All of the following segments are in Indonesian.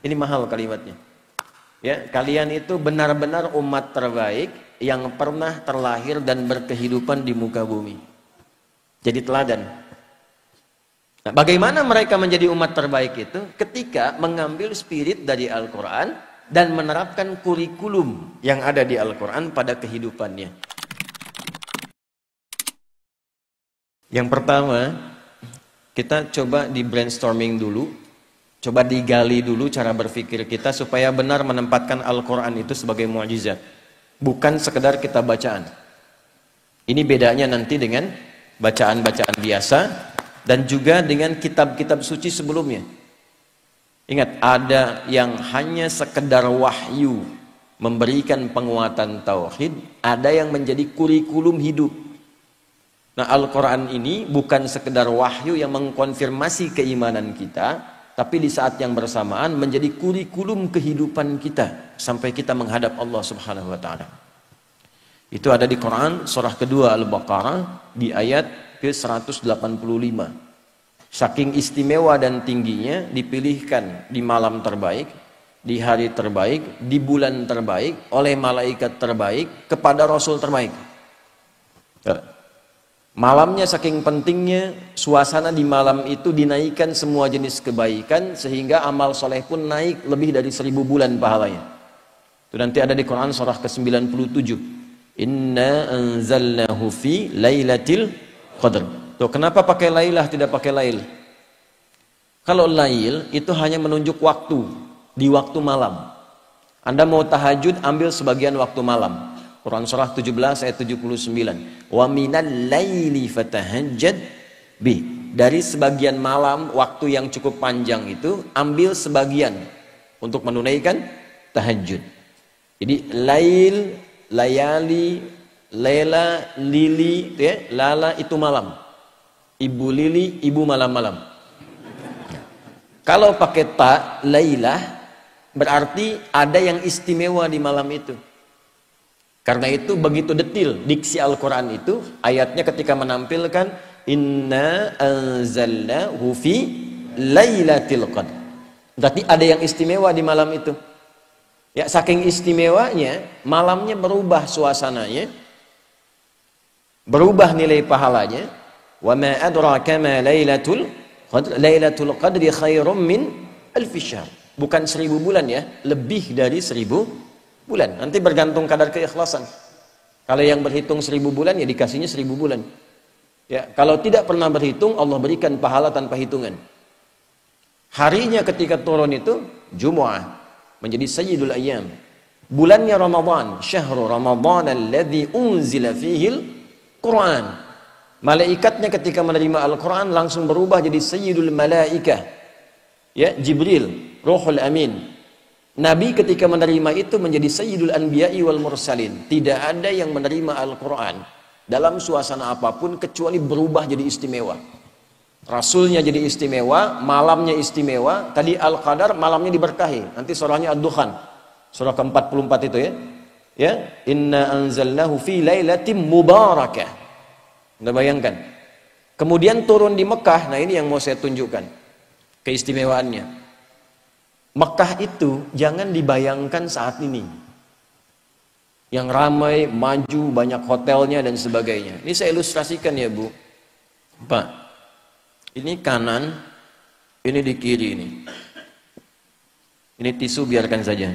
Ini mahal kalimatnya. Ya, kalian itu benar-benar umat terbaik yang pernah terlahir dan berkehidupan di muka bumi. Jadi teladan. Nah, bagaimana mereka menjadi umat terbaik itu? Ketika mengambil spirit dari Al-Quran dan menerapkan kurikulum yang ada di Al-Quran pada kehidupannya. Yang pertama, kita coba di brainstorming dulu, coba digali dulu cara berpikir kita supaya benar menempatkan Al-Quran itu sebagai mukjizat, bukan sekedar kita bacaan. Ini bedanya nanti dengan bacaan-bacaan biasa dan juga dengan kitab-kitab suci sebelumnya. Ingat, ada yang hanya sekedar wahyu memberikan penguatan tauhid, ada yang menjadi kurikulum hidup. Nah, Al-Quran ini bukan sekedar wahyu yang mengkonfirmasi keimanan kita, tapi di saat yang bersamaan menjadi kurikulum kehidupan kita sampai kita menghadap Allah Subhanahu wa Ta'ala. Itu ada di Quran surah kedua Al-Baqarah di ayat ke-185. Saking istimewa dan tingginya dipilihkan di malam terbaik, di hari terbaik, di bulan terbaik, oleh malaikat terbaik kepada Rasul terbaik. Malamnya saking pentingnya, suasana di malam itu dinaikkan semua jenis kebaikan sehingga amal soleh pun naik lebih dari 1000 bulan pahalanya. Itu nanti ada di Quran surah ke-97. Inna anzalnahu fi lailatul qadr. Tuh, kenapa pakai lailah tidak pakai lail? Kalau lail itu hanya menunjuk waktu, di waktu malam. Anda mau tahajud, ambil sebagian waktu malam. Quran surah 17 ayat 79. Wa minal laili fatahajjad bi. Dari sebagian malam, waktu yang cukup panjang itu, ambil sebagian untuk menunaikan tahajud. Jadi lail, layali, lela, lili, ya, lala itu malam. Ibu lili, ibu malam-malam. Kalau pakai ta, lailah, berarti ada yang istimewa di malam itu. Karena itu begitu detil diksi Al-Quran itu, ayatnya ketika menampilkan inna anzalnahu fi lailatul qadr. Berarti ada yang istimewa di malam itu. Ya, saking istimewanya, malamnya berubah suasananya, berubah nilai pahalanya. Wa ma adraka ma lailatul qadr. Lailatul qadri khairum min alfi syahr. Bukan 1000 bulan ya, lebih dari 1000 bulan. Nanti bergantung kadar keikhlasan. Kalau yang berhitung 1000 bulan ya dikasihnya 1000 bulan. Ya, kalau tidak pernah berhitung, Allah berikan pahala tanpa hitungan. Harinya ketika turun itu Jumu'ah, menjadi sayyidul ayyam. Bulannya Ramadan, syahrul Ramadan alladzi unzila fihil Quran. Malaikatnya ketika menerima Al-Quran langsung berubah jadi sayyidul malaikah. Ya, Jibril, Ruhul Amin. Nabi ketika menerima itu menjadi sayyidul anbiya'i wal mursalin. Tidak ada yang menerima Al-Quran dalam suasana apapun kecuali berubah jadi istimewa. Rasulnya jadi istimewa, malamnya istimewa. Tadi Al-Qadar, malamnya diberkahi. Nanti surahnya Ad-Dukhan, surah ke-44 itu ya. Ya, inna anzalnahu fi lailatin mubarakah. Anda bayangkan. Kemudian turun di Mekah. Nah, ini yang mau saya tunjukkan keistimewaannya. Mekah itu jangan dibayangkan saat ini yang ramai, maju, banyak hotelnya dan sebagainya. Ini saya ilustrasikan ya Bu Pak. Ini kanan, ini di kiri ini. Ini tisu biarkan saja.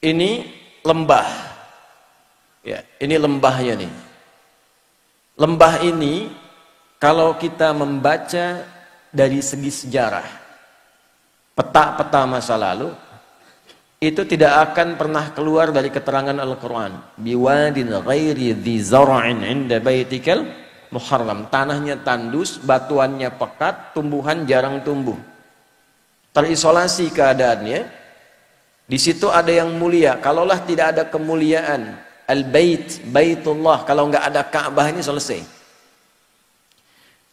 Ini lembah. Ya, ini lembahnya nih. Lembah ini kalau kita membaca dari segi sejarah, peta-peta masa lalu, itu tidak akan pernah keluar dari keterangan Al-Quran. Biwadin ghairi dhi zara'in inda baitikal muharram. Tanahnya tandus, batuannya pekat, tumbuhan jarang tumbuh. Terisolasi keadaannya. Di situ ada yang mulia. Kalaulah tidak ada kemuliaan Al-Bait, Baitullah, kalau nggak ada Ka'bah ini selesai.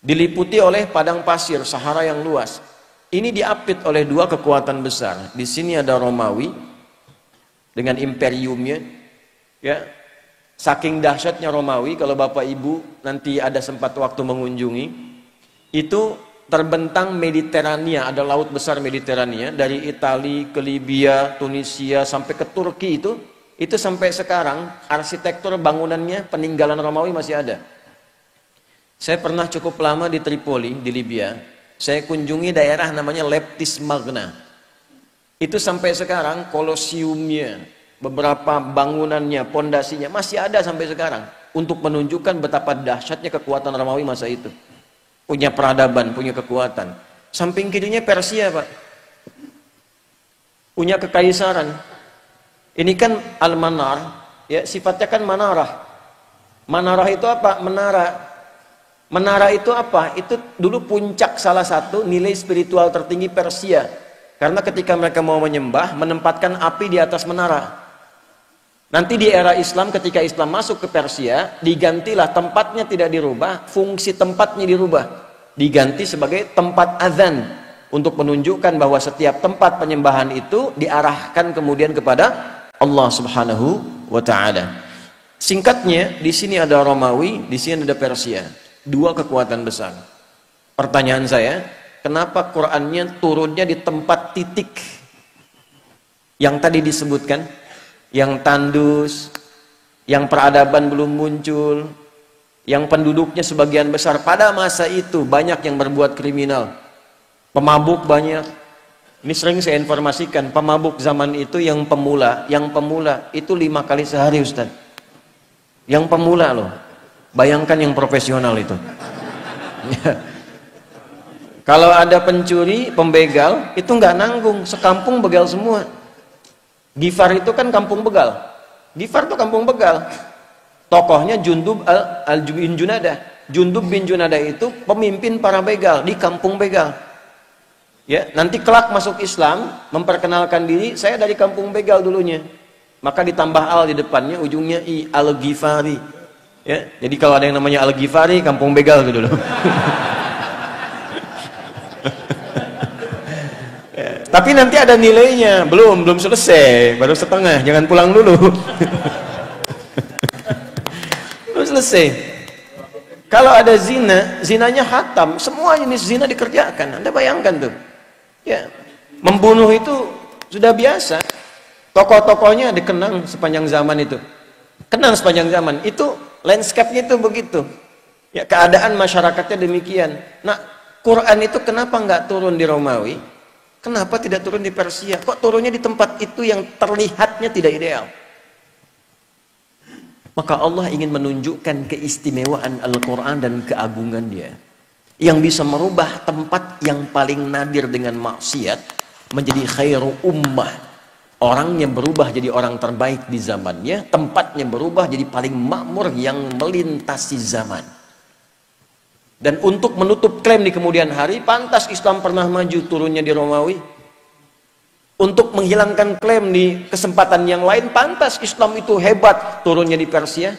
Diliputi oleh padang pasir, Sahara yang luas. Ini diapit oleh dua kekuatan besar. Di sini ada Romawi dengan imperiumnya. Ya, saking dahsyatnya Romawi, kalau Bapak Ibu nanti ada sempat waktu mengunjungi, itu terbentang Mediterania, ada laut besar Mediterania, dari Italia ke Libya, Tunisia sampai ke Turki itu sampai sekarang arsitektur bangunannya peninggalan Romawi masih ada. Saya pernah cukup lama di Tripoli di Libya. Saya kunjungi daerah namanya Leptis Magna. Itu sampai sekarang kolosiumnya, beberapa bangunannya, pondasinya masih ada sampai sekarang untuk menunjukkan betapa dahsyatnya kekuatan Romawi masa itu. Punya peradaban, punya kekuatan. Samping kirinya Persia, Pak. Punya kekaisaran. Ini kan Al-Manar, ya, sifatnya kan manarah. Manarah itu apa? Menara. Menara itu apa? Itu dulu puncak salah satu nilai spiritual tertinggi Persia. Karena ketika mereka mau menyembah, menempatkan api di atas menara. Nanti di era Islam, ketika Islam masuk ke Persia, digantilah, tempatnya tidak dirubah, fungsi tempatnya dirubah. Diganti sebagai tempat azan. Untuk menunjukkan bahwa setiap tempat penyembahan itu diarahkan kemudian kepada Allah Subhanahu wa Ta'ala. Singkatnya, di sini ada Romawi, di sini ada Persia. Dua kekuatan besar. Pertanyaan saya, kenapa Qur'annya turunnya di tempat titik yang tadi disebutkan, yang tandus, yang peradaban belum muncul, yang penduduknya sebagian besar pada masa itu banyak yang berbuat kriminal, pemabuk banyak. Ini sering saya informasikan, pemabuk zaman itu yang pemula itu 5 kali sehari, Ustaz. Yang pemula loh. Bayangkan yang profesional itu. Kalau ada pencuri, pembegal, itu nggak nanggung, sekampung begal semua. Gifar itu kan kampung begal. Gifar itu kampung begal. Tokohnya Jundub bin Junadah. Jundub bin Junadah itu pemimpin para begal di kampung begal. Ya, nanti kelak masuk Islam, memperkenalkan diri, saya dari kampung begal dulunya. Maka ditambah al di depannya, ujungnya i, Al-Ghifari. Ya, jadi kalau ada yang namanya Al-Ghifari, kampung begal itu dulu. Ya, tapi nanti ada nilainya, belum selesai, baru setengah, jangan pulang dulu. Belum selesai. Kalau ada zina, zinanya hatam, semua jenis zina dikerjakan. Anda bayangkan tuh. Ya, membunuh itu sudah biasa. Tokoh-tokohnya dikenang sepanjang zaman itu. Kenang sepanjang zaman. Itu landscape-nya itu begitu. Ya, keadaan masyarakatnya demikian. Nah, Quran itu kenapa nggak turun di Romawi? Kenapa tidak turun di Persia? Kok turunnya di tempat itu yang terlihatnya tidak ideal? Maka Allah ingin menunjukkan keistimewaan Al-Quran dan keagungannya, yang bisa merubah tempat yang paling nadir dengan maksiat menjadi khairu ummah. Orangnya berubah jadi orang terbaik di zamannya, tempatnya berubah jadi paling makmur yang melintasi zaman. Dan untuk menutup klaim di kemudian hari, pantas Islam pernah maju turunnya di Romawi. Untuk menghilangkan klaim di kesempatan yang lain, pantas Islam itu hebat turunnya di Persia.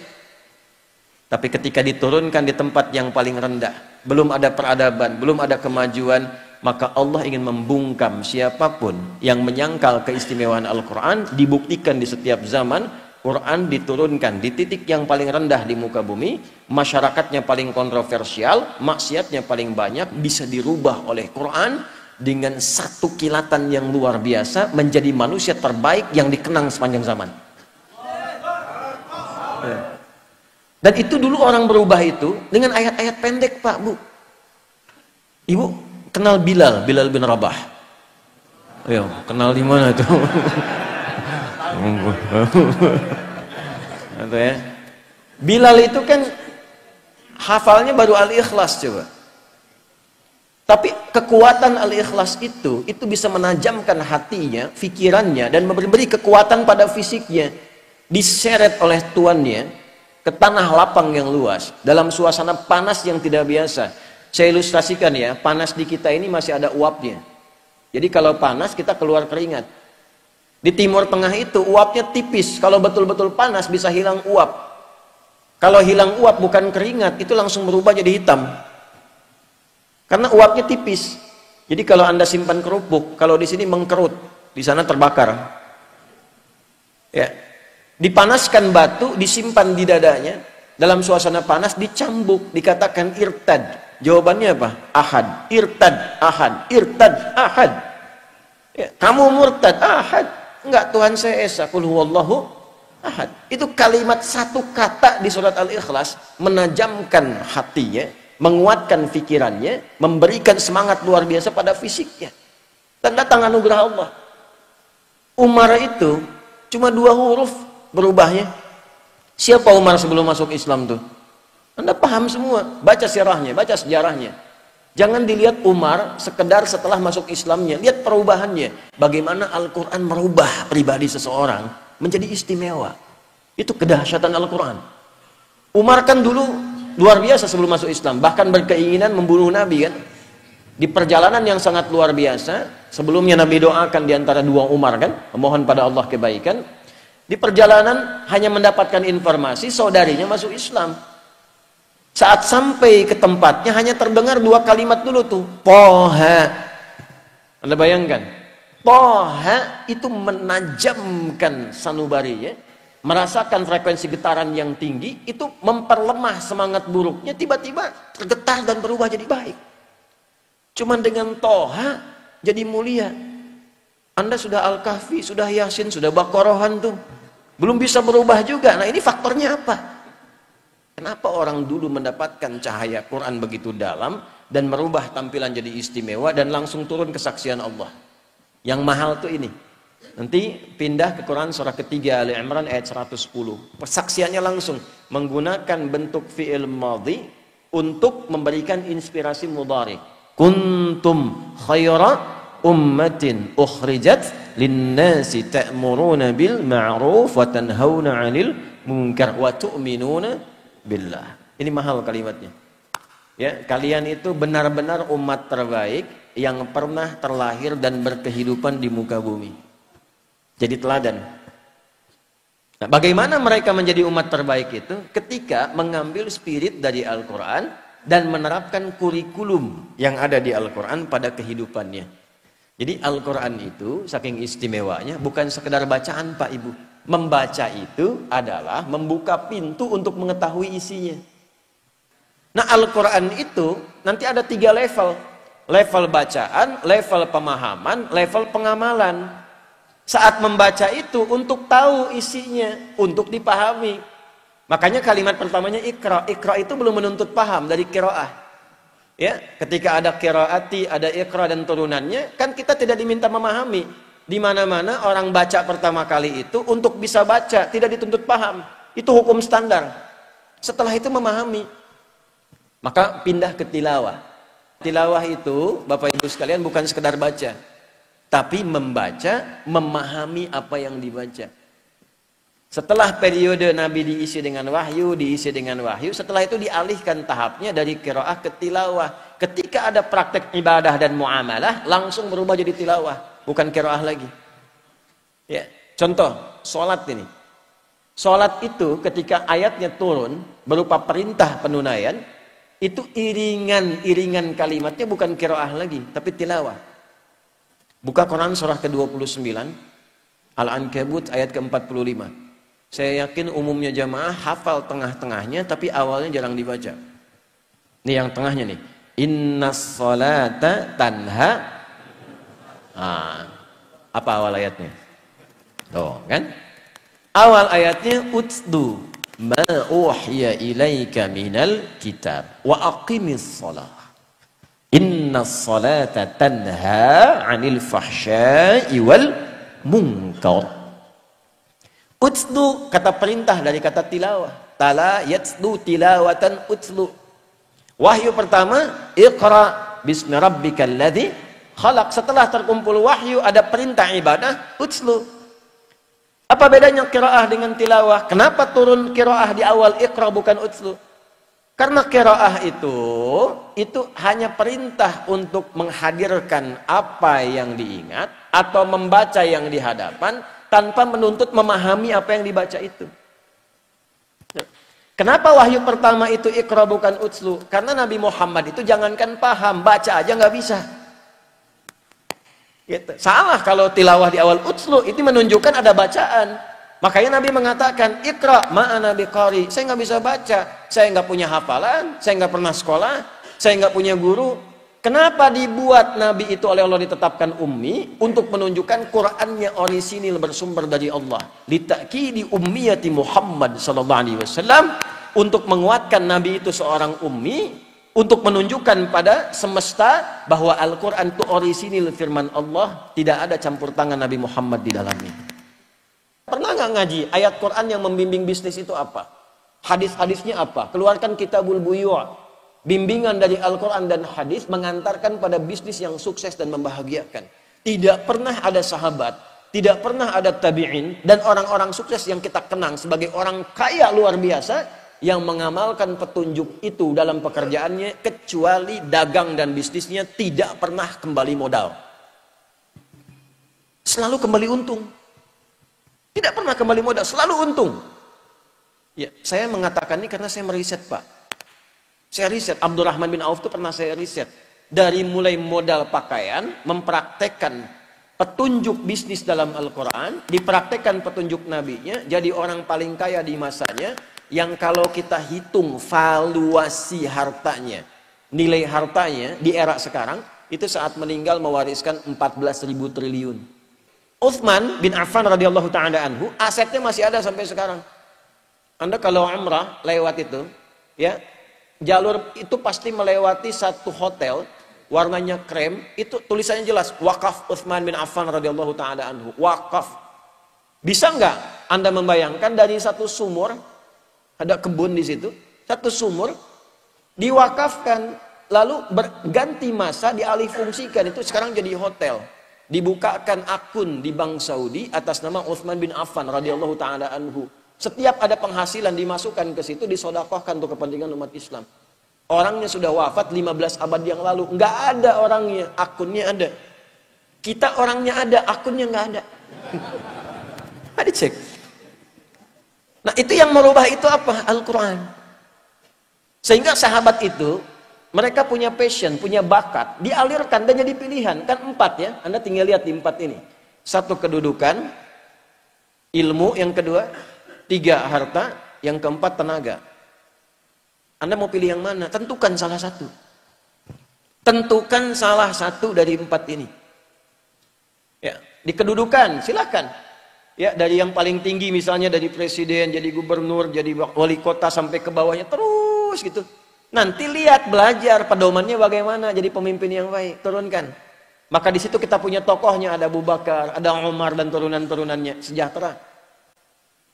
Tapi ketika diturunkan di tempat yang paling rendah, belum ada peradaban, belum ada kemajuan, maka Allah ingin membungkam siapapun yang menyangkal keistimewaan Al-Quran. Dibuktikan di setiap zaman, Quran diturunkan di titik yang paling rendah di muka bumi, masyarakatnya paling kontroversial, maksiatnya paling banyak, bisa dirubah oleh Quran dengan satu kilatan yang luar biasa, menjadi manusia terbaik yang dikenang sepanjang zaman. Ya. Dan itu dulu orang berubah itu dengan ayat-ayat pendek, Pak, Bu. Ibu kenal Bilal bin Rabah? Ayo, kenal di mana itu? Atau ya. Bilal itu kan hafalnya baru Al-Ikhlas coba. Tapi kekuatan Al-Ikhlas itu bisa menajamkan hatinya, pikirannya, dan memberi kekuatan pada fisiknya. Diseret oleh tuannya ke tanah lapang yang luas, dalam suasana panas yang tidak biasa. Saya ilustrasikan ya, panas di kita ini masih ada uapnya. Jadi kalau panas kita keluar keringat. Di Timur Tengah itu uapnya tipis, kalau betul-betul panas bisa hilang uap. Kalau hilang uap bukan keringat, itu langsung berubah jadi hitam. Karena uapnya tipis. Jadi kalau Anda simpan kerupuk, kalau di sini mengkerut, di sana terbakar. Ya. Dipanaskan batu, disimpan di dadanya, dalam suasana panas, dicambuk, dikatakan irtad, Jawabannya apa? Ahad, irtad, ahad, irtad, ahad. Ya, kamu murtad, ahad. Enggak, Tuhan saya esa, qul huwallahu ahad. Itu kalimat satu kata di surat Al-Ikhlas menajamkan hatinya, menguatkan pikirannya, memberikan semangat luar biasa pada fisiknya. Dan datang anugerah Allah. Umar itu cuma 2 huruf berubahnya. Siapa Umar sebelum masuk Islam tuh? Anda paham semua, baca sirahnya, baca sejarahnya. Jangan dilihat Umar sekedar setelah masuk Islamnya, lihat perubahannya. Bagaimana Al-Quran merubah pribadi seseorang menjadi istimewa. Itu kedahsyatan Al-Quran. Umar kan dulu luar biasa sebelum masuk Islam, bahkan berkeinginan membunuh Nabi kan. Di perjalanan yang sangat luar biasa, sebelumnya Nabi doakan diantara 2 Umar kan, memohon pada Allah kebaikan. Di perjalanan hanya mendapatkan informasi saudarinya masuk Islam. Saat sampai ke tempatnya hanya terdengar 2 kalimat dulu tuh, Toha. Anda bayangkan, Toha itu menajamkan sanubarinya, merasakan frekuensi getaran yang tinggi, itu memperlemah semangat buruknya, tiba-tiba tergetar dan berubah jadi baik. Cuman dengan Toha jadi mulia. Anda sudah Al-Kahfi, sudah Yasin, sudah Baqarahan tuh, belum bisa berubah juga. Nah, ini faktornya apa? Kenapa orang dulu mendapatkan cahaya Quran begitu dalam dan merubah tampilan jadi istimewa dan langsung turun kesaksian Allah? Yang mahal tuh ini. Nanti pindah ke Quran surah ketiga Ali Imran ayat 110. Persaksiannya langsung menggunakan bentuk fi'il madhi untuk memberikan inspirasi mudhari. Kuntum khaira ummatin ukhrijat linnasi ta'muruna bil ma'ruf wa tanhauna 'anil munkar wa tu'minuna billah. Ini mahal kalimatnya. Ya, kalian itu benar-benar umat terbaik yang pernah terlahir dan berkehidupan di muka bumi. Jadi teladan. Nah, bagaimana mereka menjadi umat terbaik itu? Ketika mengambil spirit dari Al-Quran dan menerapkan kurikulum yang ada di Al-Quran pada kehidupannya. Jadi Al-Quran itu saking istimewanya bukan sekedar bacaan Pak Ibu. Membaca itu adalah membuka pintu untuk mengetahui isinya. Nah, Al-Quran itu nanti ada 3 level. Level bacaan, level pemahaman, level pengamalan. Saat membaca itu untuk tahu isinya, untuk dipahami. Makanya kalimat pertamanya ikra. Ikra itu belum menuntut paham dari qiraah. Ya, ketika ada qiraati, ada ikra dan turunannya, kan kita tidak diminta memahami. Di mana-mana orang baca pertama kali itu untuk bisa baca, tidak dituntut paham. Itu hukum standar. Setelah itu memahami. Maka pindah ke tilawah. Tilawah itu, Bapak Ibu sekalian, bukan sekedar baca, tapi membaca, memahami apa yang dibaca. Setelah periode Nabi diisi dengan wahyu, setelah itu dialihkan tahapnya dari qiraah ke tilawah. Ketika ada praktek ibadah dan muamalah, langsung berubah jadi tilawah. Bukan qiraah lagi. Ya, contoh, sholat ini. Sholat itu ketika ayatnya turun berupa perintah penunaian, itu iringan kalimatnya bukan qiraah lagi, tapi tilawah. Buka Quran surah ke-29, Al-Ankabut ayat ke-45. Saya yakin umumnya jamaah hafal tengah-tengahnya, tapi awalnya jarang dibaca. Ini yang tengahnya nih. Innas sholata tanha. Apa awal ayatnya? Tuh, kan? Awal ayatnya utdu ma uhiya ilaika minal kitab wa aqimis shalah. Innas sholata tanha 'anil fahsya'i wal munkar. Utdu kata perintah dari kata tilawah. Tala yatsdu tilawatan utlu. Wahyu pertama, iqra bismi rabbikal ladzi khalaq. Setelah terkumpul wahyu ada perintah ibadah, utslu. Apa bedanya qiraah dengan tilawah? Kenapa turun qiraah di awal iqra bukan utslu? Karena qiraah itu hanya perintah untuk menghadirkan apa yang diingat atau membaca yang di hadapan tanpa menuntut memahami apa yang dibaca itu. Kenapa wahyu pertama itu iqra bukan utslu? Karena Nabi Muhammad itu jangankan paham, baca aja nggak bisa. Gitu. Salah kalau tilawah di awal utslu, itu menunjukkan ada bacaan. Makanya Nabi mengatakan iqra ma'ana biqari. Saya nggak bisa baca, saya nggak punya hafalan, saya nggak pernah sekolah, saya nggak punya guru. Kenapa dibuat Nabi itu oleh Allah ditetapkan ummi? Untuk menunjukkan Qur'annya orisinil bersumber dari Allah. Litakidi ummiyati Muhammad sallallahu alaihi wasallam, untuk menguatkan Nabi itu seorang ummi, untuk menunjukkan pada semesta bahwa Al-Qur'an itu orisinil firman Allah, tidak ada campur tangan Nabi Muhammad di dalamnya. Pernah nggak ngaji ayat Quran yang membimbing bisnis itu apa? Hadis-hadisnya apa? Keluarkan Kitabul Buyu'. Bimbingan dari Al-Quran dan hadis mengantarkan pada bisnis yang sukses dan membahagiakan. Tidak pernah ada sahabat, tidak pernah ada tabi'in, dan orang-orang sukses yang kita kenang sebagai orang kaya luar biasa yang mengamalkan petunjuk itu dalam pekerjaannya, kecuali dagang dan bisnisnya tidak pernah kembali modal. Selalu kembali untung. Tidak pernah kembali modal, selalu untung. Ya, saya mengatakan ini karena saya meriset, Pak. Saya riset, Abdurrahman bin Auf itu pernah saya riset. Dari mulai modal pakaian, mempraktekkan petunjuk bisnis dalam Al-Quran, dipraktekkan petunjuk nabinya, jadi orang paling kaya di masanya, yang kalau kita hitung valuasi hartanya, nilai hartanya di era sekarang, itu saat meninggal mewariskan 14.000 triliun. Utsman bin Affan radhiyallahu ta'ala anhu, asetnya masih ada sampai sekarang. Anda kalau umrah lewat itu, ya, jalur itu pasti melewati satu hotel warnanya krem, itu tulisannya jelas wakaf Utsman bin Affan radhiyallahu taala anhu, wakaf. Bisa nggak Anda membayangkan dari satu sumur, ada kebun di situ, satu sumur diwakafkan, lalu berganti masa dialih fungsikan, itu sekarang jadi hotel, dibukakan akun di Bank Saudi atas nama Utsman bin Affan radhiyallahu taala anhu. Setiap ada penghasilan dimasukkan ke situ, disodakohkan untuk kepentingan umat Islam. Orangnya sudah wafat 15 abad yang lalu. Nggak ada orangnya, akunnya ada. Kita orangnya ada, akunnya nggak ada. Ada cek. Nah itu yang merubah itu apa? Al-Quran. Sehingga sahabat itu, mereka punya passion, punya bakat, dialirkan dan jadi pilihan. Kan 4 ya, Anda tinggal lihat di 4 ini. 1 kedudukan, ilmu yang kedua, 3 harta, yang keempat tenaga. Anda mau pilih yang mana? Tentukan salah satu. Tentukan salah satu dari 4 ini. Ya, di kedudukan silakan. Ya, dari yang paling tinggi misalnya dari presiden, jadi gubernur, jadi wali kota sampai ke bawahnya terus gitu. Nanti lihat belajar pedomannya bagaimana jadi pemimpin yang baik, turunkan. Maka di situ kita punya tokohnya, ada Abu Bakar, ada Umar dan turunan-turunannya, sejahtera.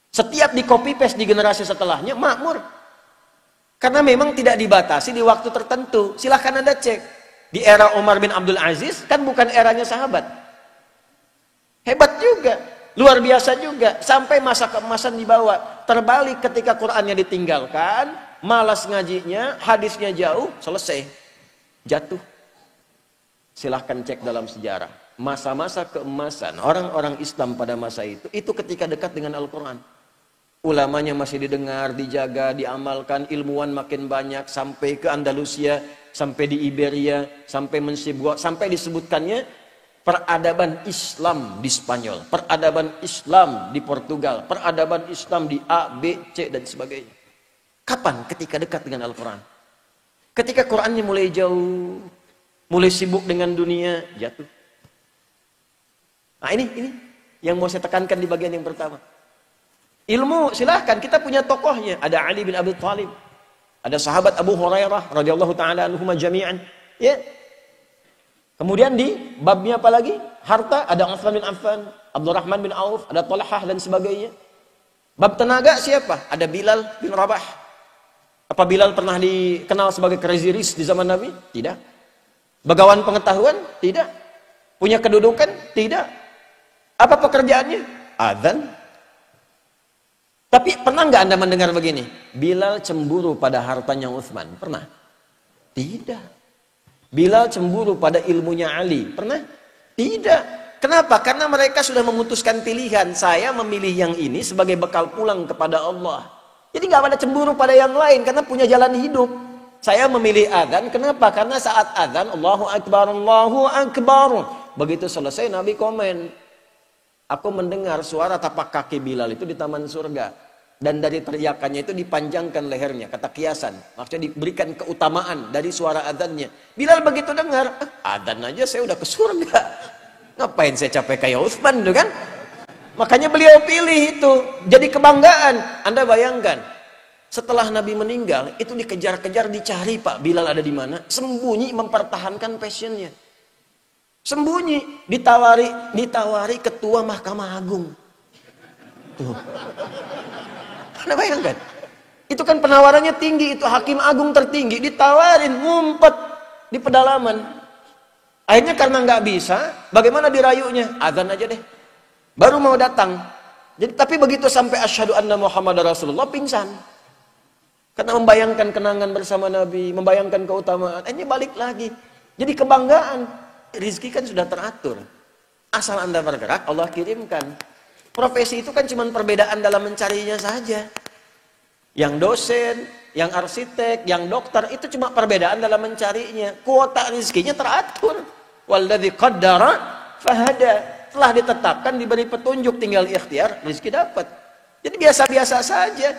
Setiap di copy paste di generasi setelahnya makmur. Karena memang tidak dibatasi di waktu tertentu. Silahkan Anda cek. Di era Umar bin Abdul Aziz kan bukan eranya sahabat. Hebat juga, luar biasa juga. Sampai masa keemasan dibawa. Terbalik ketika Qur'annya ditinggalkan, malas ngajinya, hadisnya jauh, selesai. Jatuh. Silahkan cek dalam sejarah. Masa-masa keemasan orang-orang Islam pada masa itu ketika dekat dengan Al-Quran. Ulamanya masih didengar, dijaga, diamalkan, ilmuwan makin banyak, sampai ke Andalusia, sampai di Iberia, sampai sampai disebutkannya peradaban Islam di Spanyol, peradaban Islam di Portugal, peradaban Islam di A, B, C dan sebagainya. Kapan? Ketika dekat dengan Al-Quran. Ketika Qurannya mulai jauh, mulai sibuk dengan dunia, jatuh. Nah ini yang mau saya tekankan di bagian yang pertama. Ilmu silahkan, kita punya tokohnya. Ada Ali bin Abi Thalib, ada sahabat Abu Hurairah radhiyallahu taala anhum jami'an. Ya. Kemudian di babnya apa lagi? Harta, ada Utsman bin Affan, Abdurrahman bin Auf, ada Talhah dan sebagainya. Bab tenaga siapa? Ada Bilal bin Rabah. Apa Bilal pernah dikenal sebagai crazy rich di zaman Nabi? Tidak. Bagawan pengetahuan? Tidak. Punya kedudukan? Tidak. Apa pekerjaannya? Adzan. Tapi pernah nggak Anda mendengar begini? Bilal cemburu pada hartanya Utsman. Pernah? Tidak. Bilal cemburu pada ilmunya Ali. Pernah? Tidak. Kenapa? Karena mereka sudah memutuskan pilihan. Saya memilih yang ini sebagai bekal pulang kepada Allah. Jadi nggak ada cemburu pada yang lain karena punya jalan hidup. Saya memilih adzan. Kenapa? Karena saat adzan Allahu Akbar, Allahu Akbar. Begitu selesai Nabi komen, aku mendengar suara tapak kaki Bilal itu di taman surga. Dan dari teriakannya itu dipanjangkan lehernya, kata kiasan. Maksudnya diberikan keutamaan dari suara adzannya. Bilal begitu dengar, adzan aja saya udah ke surga. Ngapain saya capek kayak Utsman tuh kan? Makanya beliau pilih itu. Jadi kebanggaan. Anda bayangkan, setelah Nabi meninggal, itu dikejar-kejar, dicari Pak Bilal ada di mana. Sembunyi mempertahankan passionnya. Sembunyi, ditawari ketua Mahkamah Agung. Tuh. Anda bayangkan, itu kan penawarannya tinggi, itu hakim agung tertinggi, ditawarin, ngumpet di pedalaman. Akhirnya karena nggak bisa, bagaimana dirayunya? Azan aja deh. Baru mau datang. Jadi tapi begitu sampai asyhadu anna Muhammad Rasulullah, pingsan. Karena membayangkan kenangan bersama Nabi, membayangkan keutamaan. Akhirnya balik lagi. Jadi kebanggaan. Rizki kan sudah teratur. Asal Anda bergerak, Allah kirimkan. Profesi itu kan cuma perbedaan dalam mencarinya saja. Yang dosen, yang arsitek, yang dokter, itu cuma perbedaan dalam mencarinya. Kuota rizkinya teratur. Walladzi qaddara fahada. Telah ditetapkan, diberi petunjuk, tinggal ikhtiar, rizki dapat. Jadi biasa-biasa saja.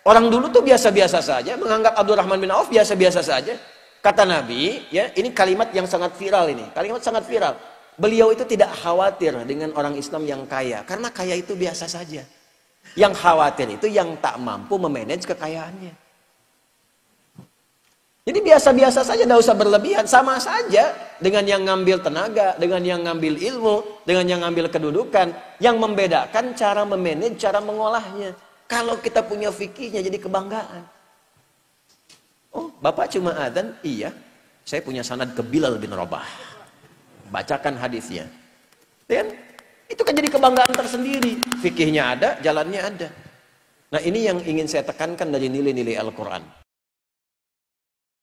Orang dulu tuh biasa-biasa saja, menganggap Abdurrahman bin Auf biasa-biasa saja. Kata Nabi, ya, ini kalimat yang sangat viral ini. Kalimat sangat viral. Beliau itu tidak khawatir dengan orang Islam yang kaya. Karena kaya itu biasa saja. Yang khawatir itu yang tak mampu memanage kekayaannya. Jadi biasa-biasa saja, tidak usah berlebihan. Sama saja dengan yang ngambil tenaga, dengan yang ngambil ilmu, dengan yang ngambil kedudukan. Yang membedakan cara memanage, cara mengolahnya. Kalau kita punya fikihnya jadi kebanggaan. Oh, Bapak cuma adzan? Iya. Saya punya sanad ke Bilal bin Rabah. Bacakan hadisnya. Dan itu kan jadi kebanggaan tersendiri. Fikihnya ada, jalannya ada. Nah, ini yang ingin saya tekankan dari nilai-nilai Al-Quran.